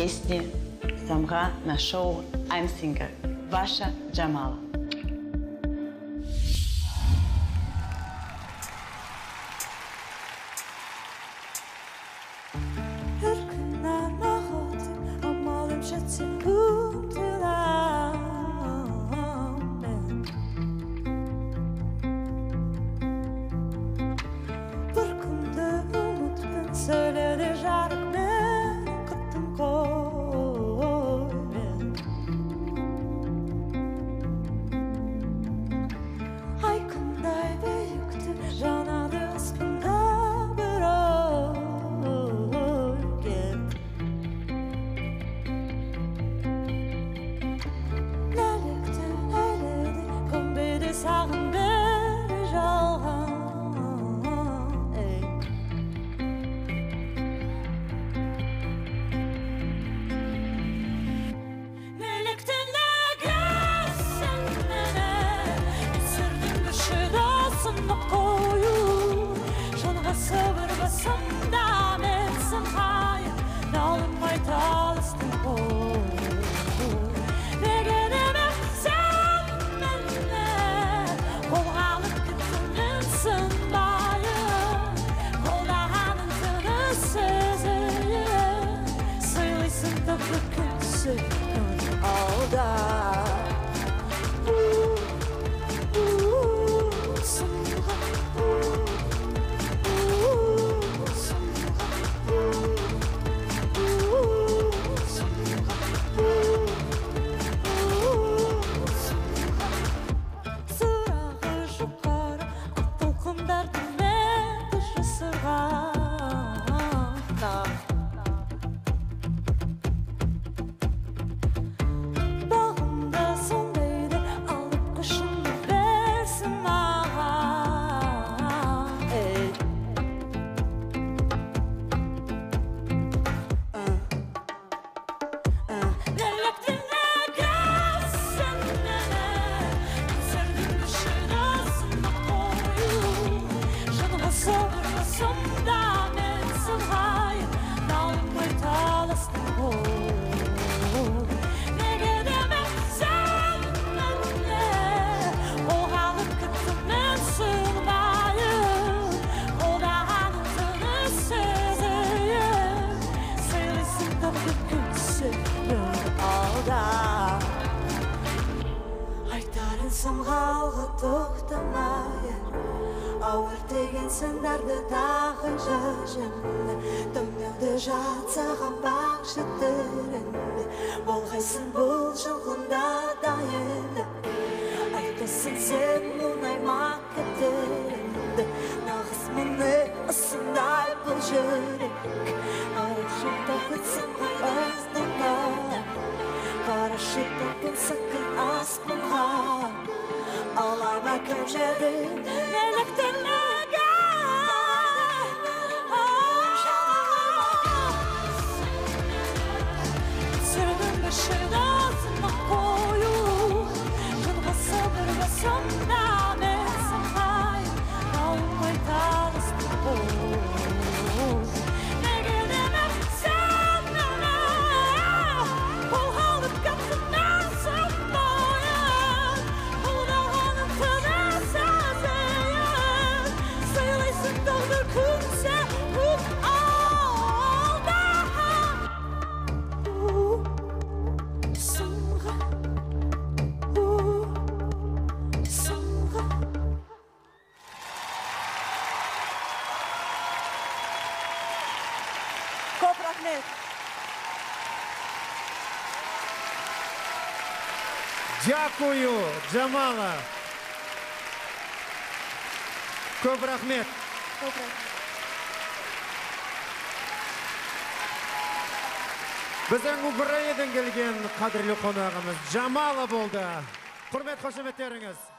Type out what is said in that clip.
песни Самга на шоу I'm Singer. Ваша Джамала. Söyledi жарық мен қыттым қой мен Ай қандай бейікті жанады аспанда бір ой кеп Нәлікті әледі көмбеді сағын бері жалған Sabır basımda mensin hayır Nalınmay talısın oy Ne gelemem sen benimle Kolğalık gittiminsin bayır Kolağanın tını sözüyüm Sıylıysın da bükülsün alda Самғалғы тоқтамайыр Ауыр деген сындарды тағы жажынды Төмнеуді жатсаған бақшы түрінді Болғайсың бұл жылғында дайынды Айтасың сен мұңаймақ кетерінді Нағыз мұны ұсындай бұл жүрек Арашықта күтсің қайыздың Қарашықта күнсікін аспынға Алайма кім жеді неліктен неге Сүрдің бішіні сынақ қою Жынға сабыр басымда менсің қай Алмай талысты қой Неге демек сен мені Қолғалып кәптің менсің бойын Қолдағаным тыны сәзейін Сыйлайсың тағдыр күнсе күн алда Сыңға Сыңға Көп рахмет Дякую, Джамала. Көп рахмет. Біздің Украинадан келген қадірлі қонағымыз Джамала болды. Құрмет қошеметтеріңіз.